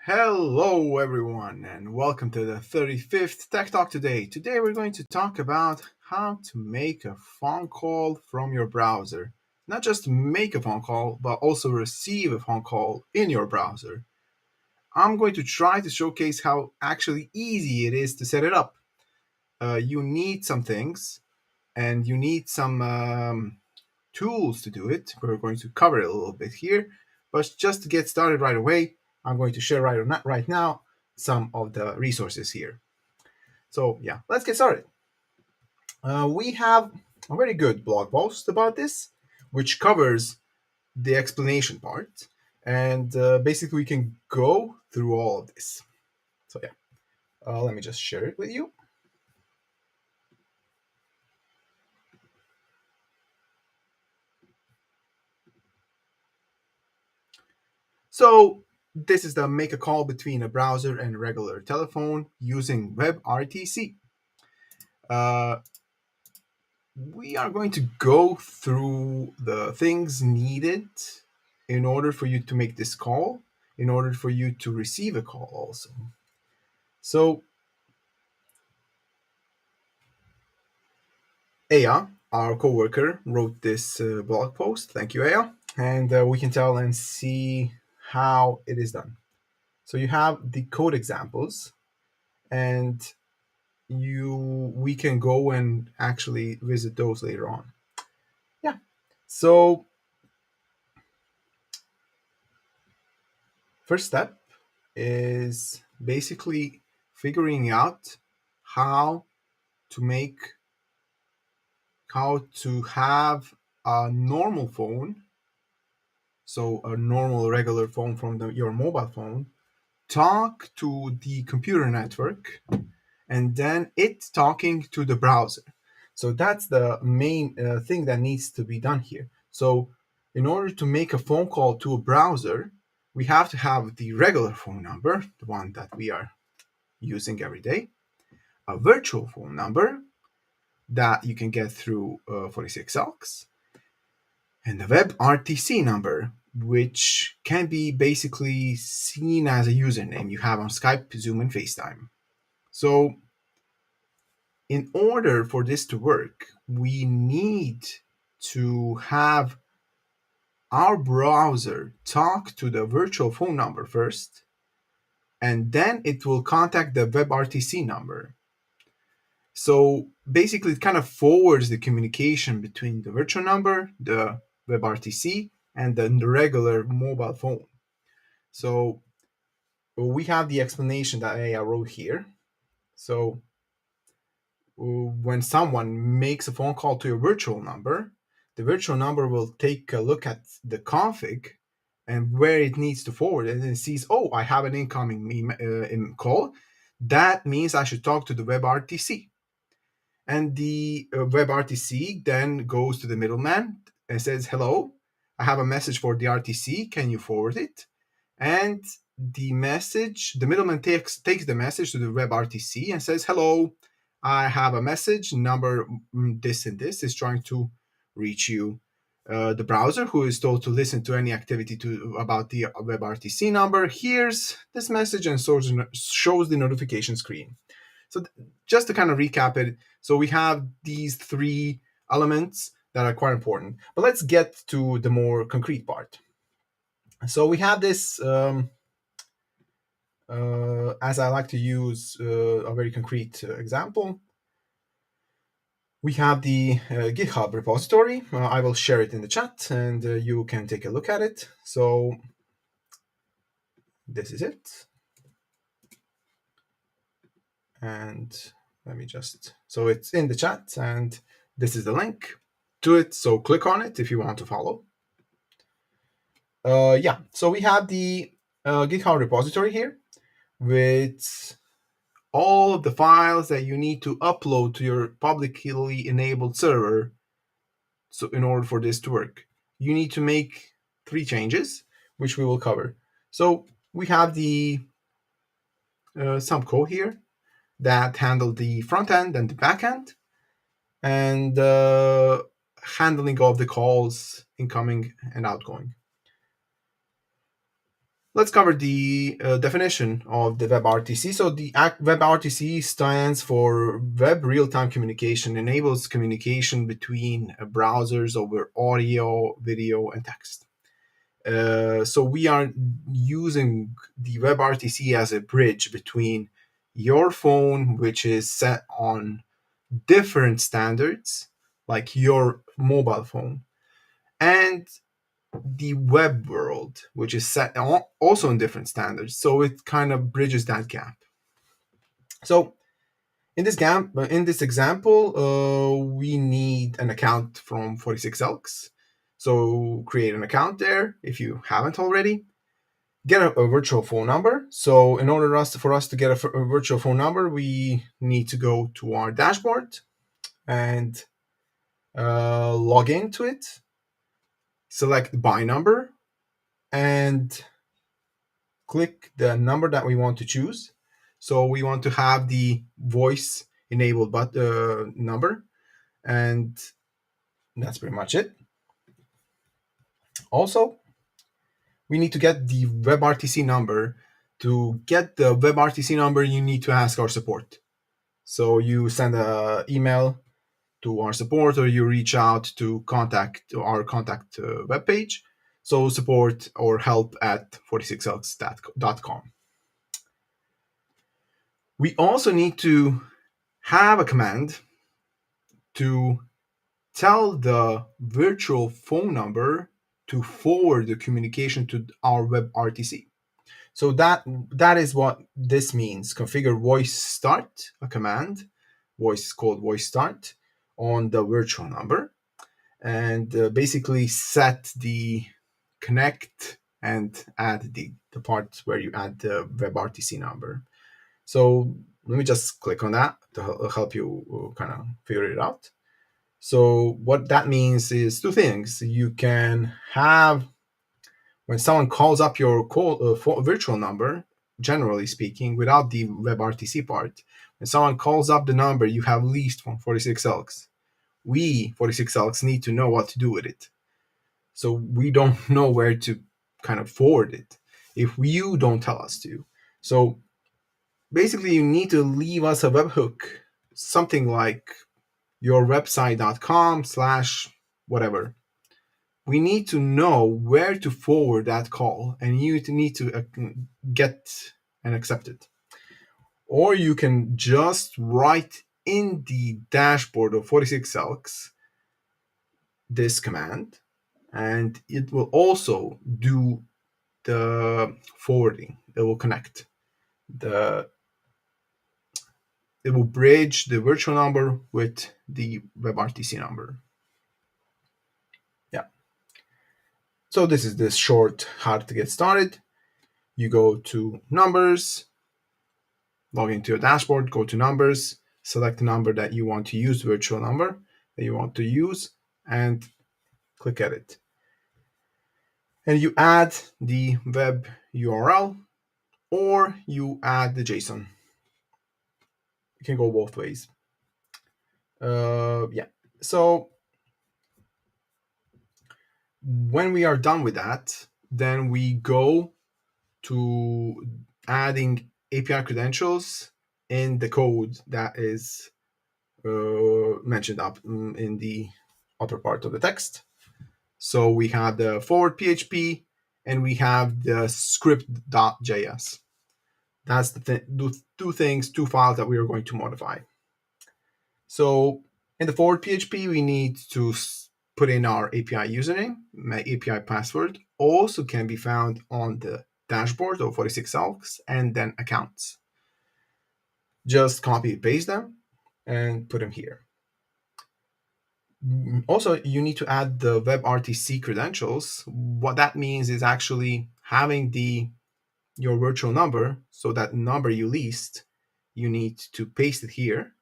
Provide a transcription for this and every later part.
Hello, everyone, and welcome to the 35th Tech Talk today. Today, we're going to talk about how to make a phone call from your browser. Not just make a phone call, but also receive a phone call in your browser. I'm going to try to showcase how actually easy it is to set it up. You need some things, and you need some tools to do it. We're going to cover it a little bit here, but just to get started right away, I'm going to share right now some of the resources here. So yeah, let's get started. We have a very good blog post about this, which covers the explanation part, and basically we can go through all of this. So yeah, let me just share it with you. So this is the make a call between a browser and regular telephone using WebRTC. Uh, we are going to go through the things needed in order for you to make this call, in order for you to receive a call also. So Aya, our coworker, wrote this blog post. Thank you, Aya. And we can tell and see how it is done. So you have the code examples, and we can go and actually visit those later on. Yeah. So first step is basically figuring out how to make how to have a normal phone, so a normal regular phone from your mobile phone, talk to the computer network, and then it talking to the browser. So that's the main thing that needs to be done here. So in order to make a phone call to a browser, we have to have the regular phone number, the one that we are using every day, a virtual phone number that you can get through 46X, and the WebRTC number, which can be basically seen as a username you have on Skype, Zoom, and FaceTime. So in order for this to work, we need to have our browser talk to the virtual phone number first, and then it will contact the WebRTC number. So basically, it kind of forwards the communication between the virtual number, the WebRTC, and the regular mobile phone. So we have the explanation that I wrote here. So when someone makes a phone call to a virtual number, the virtual number will take a look at the config and where it needs to forward, and it sees, oh, I have an incoming call. That means I should talk to the WebRTC. And the WebRTC then goes to the middleman and says, hello, I have a message for the RTC. Can you forward it? And the middleman takes the message to the WebRTC and says, hello, I have a message, number this and this is trying to reach you. The browser, who is told to listen to any activity about the WebRTC number, hears this message and shows the notification screen. So just to kind of recap it, so we have these three elements that are quite important. But let's get to the more concrete part. So we have this, as I like to use a very concrete example. We have the GitHub repository. I will share it in the chat, and you can take a look at it. So this is it. And let me so it's in the chat, and this is the link to it. So click on it if you want to follow. Yeah, so we have the GitHub repository here with all of the files that you need to upload to your publicly enabled server. So in order for this to work, you need to make 3 changes, which we will cover. So we have the some code here that handle the front end and the back end, and handling of the calls incoming and outgoing. let's cover the definition of the WebRTC. So the WebRTC stands for Web Real-Time Communication, enables communication between browsers over audio, video, and text. So we are using the WebRTC as a bridge between your phone, which is set on different standards, like your mobile phone, and the web world, which is set also in different standards. So it kind of bridges that gap. So in this example, we need an account from 46Elks. So create an account there if you haven't already. Get a virtual phone number. So in order for us to get a virtual phone number, we need to go to our dashboard and log into it. Select by number and click the number that we want to choose. So we want to have the voice enabled number, and that's pretty much it. Also, we need to get the WebRTC number. To get the WebRTC number, you need to ask our support. So you send an email to our support, or you reach out to our contact webpage. So support or help at 46elks.com. We also need to have a command to tell the virtual phone number to forward the communication to our WebRTC. So that is what this means. Configure voice start, a command, called voice start, on the virtual number, and basically set the connect and add the part where you add the WebRTC number. So let me just click on that to help you kind of figure it out. So what that means is two things. You can have, when someone calls up your virtual number, generally speaking, without the WebRTC part, when someone calls up the number you have leased from 46Elks, we, 46Elks, need to know what to do with it. So we don't know where to kind of forward it if you don't tell us to. So basically, you need to leave us a webhook, something like yourwebsite.com/whatever. We need to know where to forward that call, and you need to get and accept it. Or you can just write in the dashboard of 46Elks this command, and it will also do the forwarding. It will connect. It will bridge the virtual number with the WebRTC number. Yeah. So this is this short how to get started. You go to numbers, log into your dashboard, go to numbers, select the number that you want to use, virtual number that you want to use, and click edit. And you add the web URL or you add the JSON. It can go both ways. Yeah. So when we are done with that, then we go to adding API credentials in the code that is mentioned up in the upper part of the text. So we have the forward PHP and we have the script.js. That's the two files that we are going to modify. So in the forward PHP, we need to put in our API username. My API password also can be found on the dashboard of 46Elks and then accounts. Just copy and paste them and put them here. Also, you need to add the WebRTC credentials. What that means is actually having your virtual number, so that number you leased, you need to paste it here.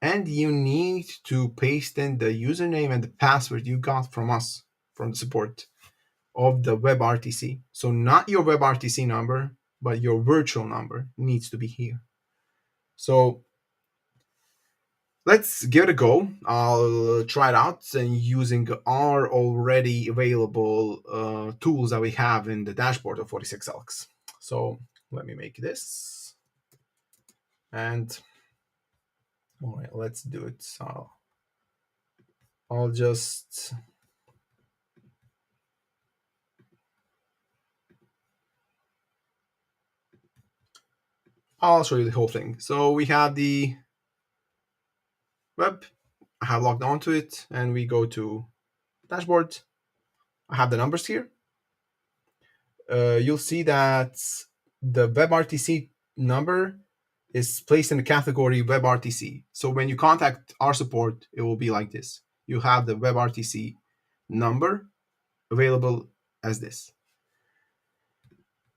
And you need to paste in the username and the password you got from us, from the support of the WebRTC. So not your WebRTC number, but your virtual number needs to be here. So let's give it a go. I'll try it out and using our already available tools that we have in the dashboard of 46Elks. So let me make this. And all right, let's do it. So I'll just I'll show you the whole thing. So we have the web. I have logged onto it, and we go to dashboard. I have the numbers here. You'll see that the WebRTC number is placed in the category WebRTC. So when you contact our support, it will be like this. You have the WebRTC number available as this.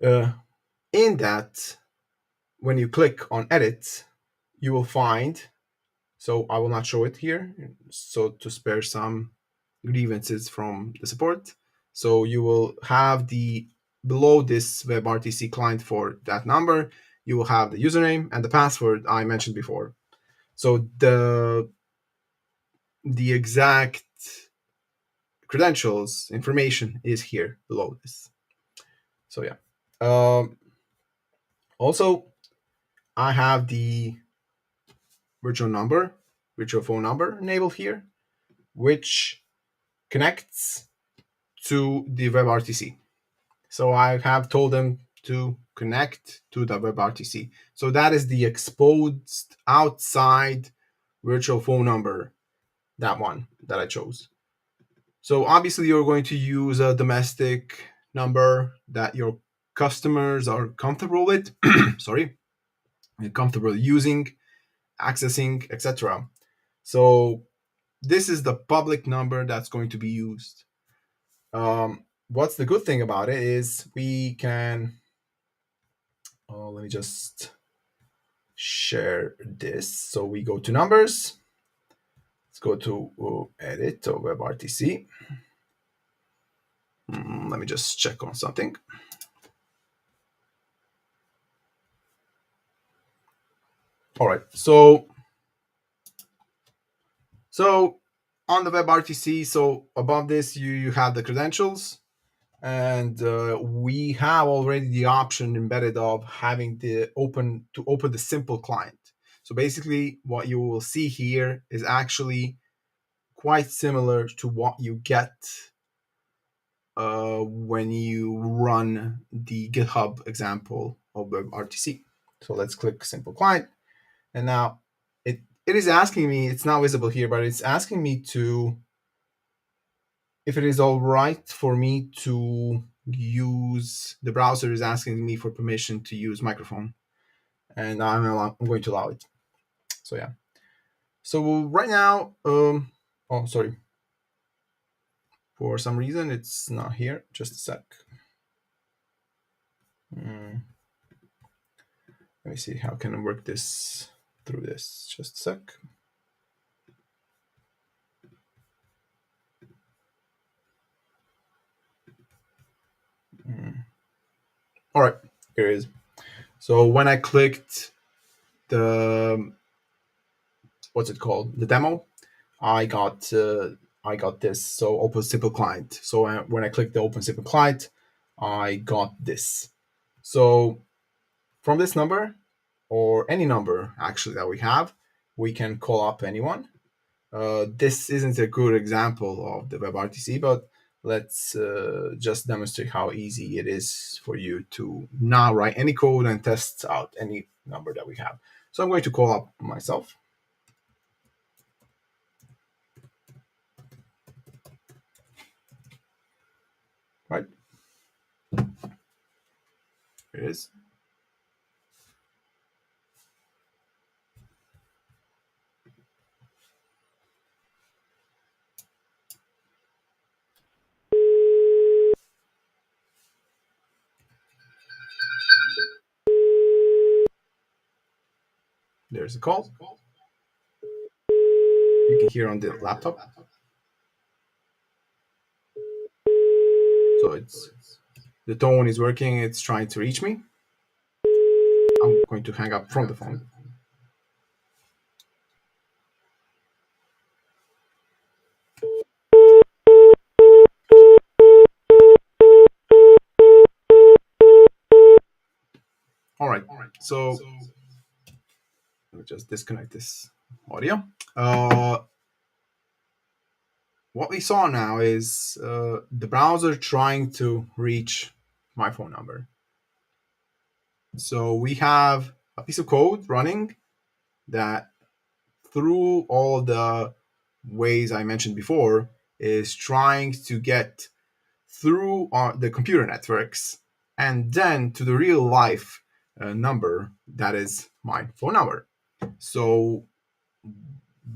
In that, when you click on edit, you will find, so I will not show it here, so to spare some grievances from the support. So you will have the below this WebRTC client for that number, you will have the username and the password I mentioned before. So the exact credentials information is here below this. So yeah. Also, I have the virtual phone number enabled here, which connects to the WebRTC. So I have told them to connect to the WebRTC. So that is the exposed outside virtual phone number, that one that I chose. So obviously you're going to use a domestic number that your customers are comfortable with, sorry, comfortable using, accessing, etc. So this is the public number that's going to be used. What's the good thing about it is we can, let me just share this. So we go to numbers. Let's go to edit or WebRTC. Let me just check on something. All right. So on the WebRTC, so above this, you have the credentials, and we have already the option embedded of having the open the simple client. So basically, what you will see here is actually quite similar to what you get when you run the GitHub example of WebRTC. So let's click simple client. And now it is asking me, it's not visible here, but it's asking me to, if it is all right for me to use, the browser is asking me for permission to use microphone. And I'm going to allow it. So yeah. So right now, oh, sorry. For some reason, it's not here. Just a sec. Let me see how can I work this through this. Just a sec. All right, here it is. So when I clicked the, what's it called, the demo, I got this. So open simple client. So when I click the open simple client, I got this. So from this number, or any number actually that we have, we can call up anyone. This isn't a good example of the WebRTC, but let's just demonstrate how easy it is for you to now write any code and test out any number that we have. So I'm going to call up myself. Right. Here it is. There's the call. You can hear on the laptop. So it's, the tone is working. It's trying to reach me. I'm going to hang up from the phone. So let me just disconnect this audio. Uh, what we saw now is the browser trying to reach my phone number. So we have a piece of code running that, through all the ways I mentioned before, is trying to get through the computer networks and then to the real life number that is my phone number. So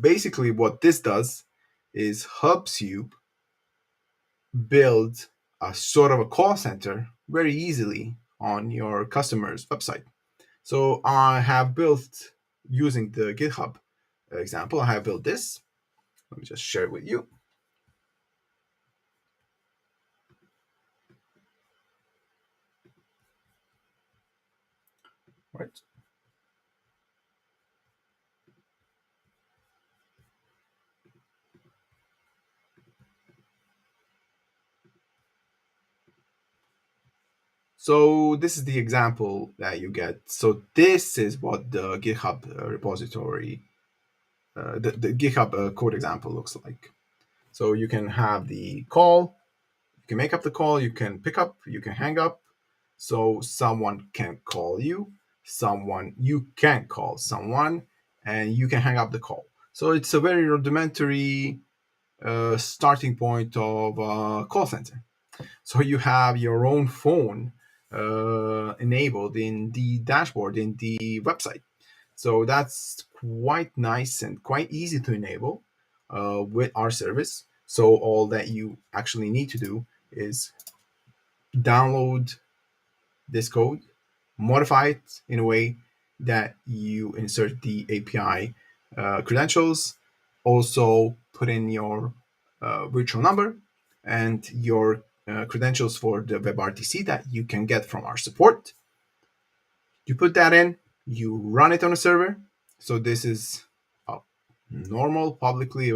basically, what this does is helps you build a sort of a call center very easily on your customer's website. So I have built, using the GitHub example, I have built this. Let me just share it with you. Right. So this is the example that you get. So this is what the GitHub repository, the GitHub code example looks like. So you can have the call, you can make up the call, you can pick up, you can hang up. So someone can call you, you can call someone, and you can hang up the call. So it's a very rudimentary starting point of a call center. So you have your own phone enabled in the dashboard in the website. So that's quite nice and quite easy to enable with our service. So all that you actually need to do is download this code, modify it in a way that you insert the API credentials, also put in your virtual number and your credentials for the WebRTC that you can get from our support. You put that in, you run it on a server. So this is a normal publicly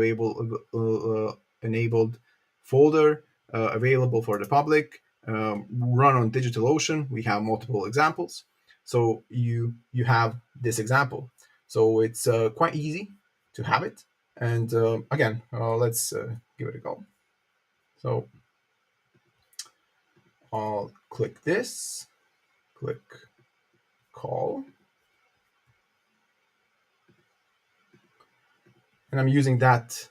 enabled folder available for the public, run on DigitalOcean. We have multiple examples. So you have this example. So it's quite easy to have it. And again, let's give it a go. So I'll click this, click call. And I'm using that.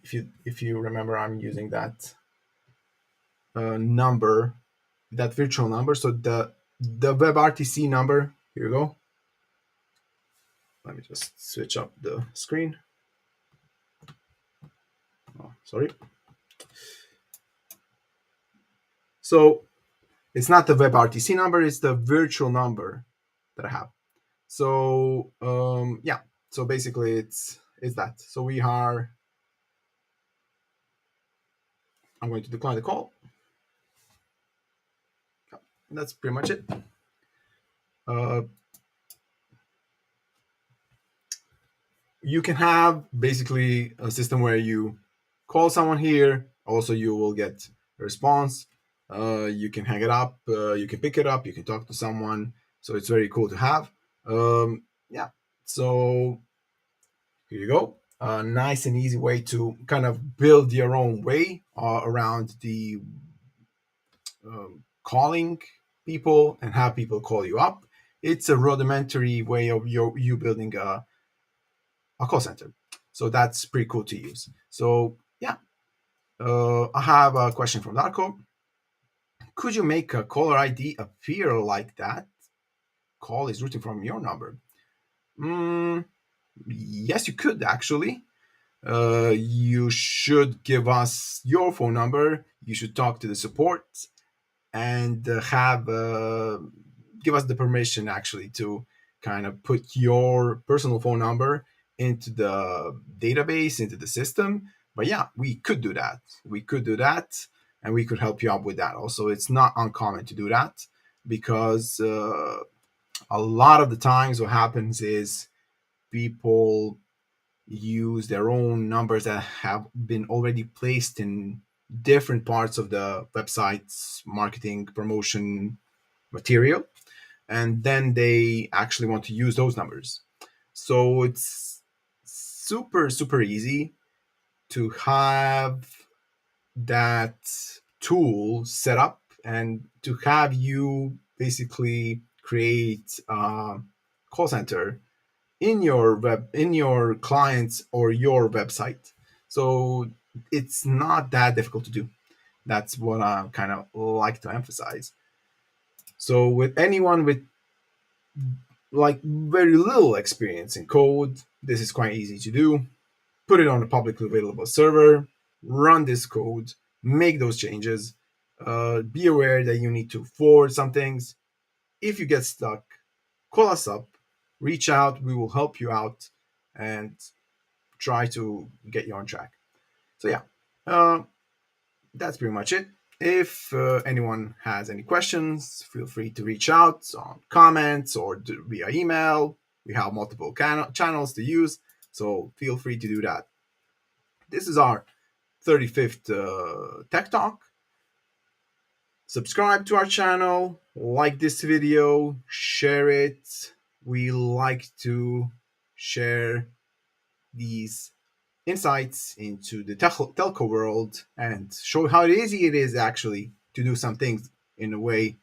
If you remember, I'm using that number, that virtual number. So the WebRTC number. Here we go. Let me just switch up the screen. Oh, sorry. So it's not the WebRTC number; it's the virtual number that I have. So yeah. So basically, it's that. So we are. I'm going to decline the call. And that's pretty much it. You can have basically a system where you call someone here. Also, you will get a response. You can hang it up. You can pick it up. You can talk to someone. So it's very cool to have. Yeah. So here you go. A nice and easy way to kind of build your own way around the calling people and have people call you up. It's a rudimentary way of you building a call center. So that's pretty cool to use. So yeah, I have a question from Darko. Could you make a caller ID appear like that call is routing from your number? Yes, you could actually. You should give us your phone number. You should talk to the support and have give us the permission actually to kind of put your personal phone number into the database, into the system. But yeah, we could do that. We could do that, and we could help you out with that. Also, it's not uncommon to do that because a lot of the times what happens is people use their own numbers that have been already placed in different parts of the website's marketing promotion material, and then they actually want to use those numbers. So it's super easy to have that tool set up and to have you basically create a call center in your clients or your website. So it's not that difficult to do. That's what I kind of like to emphasize. So with anyone with like very little experience in code, this is quite easy to do. Put it on a publicly available server, run this code, make those changes. Be aware that you need to forward some things. If you get stuck, call us up, reach out. We will help you out and try to get you on track. So yeah, uh, that's pretty much it. If anyone has any questions, feel free to reach out on comments or via email. We have multiple channels to use, so feel free to do that. This is our 35th Tech Talk. Subscribe to our channel, like this video, share it. We like to share these insights into the telco world and show how easy it is actually to do some things in a way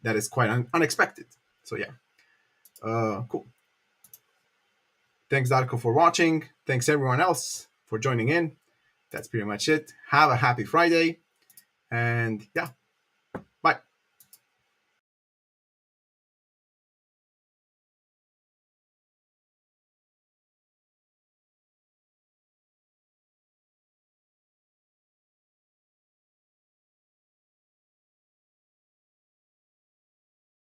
that is quite unexpected. So yeah, cool. Thanks, Darko, for watching. Thanks everyone else for joining in. That's pretty much it. Have a happy Friday, and yeah,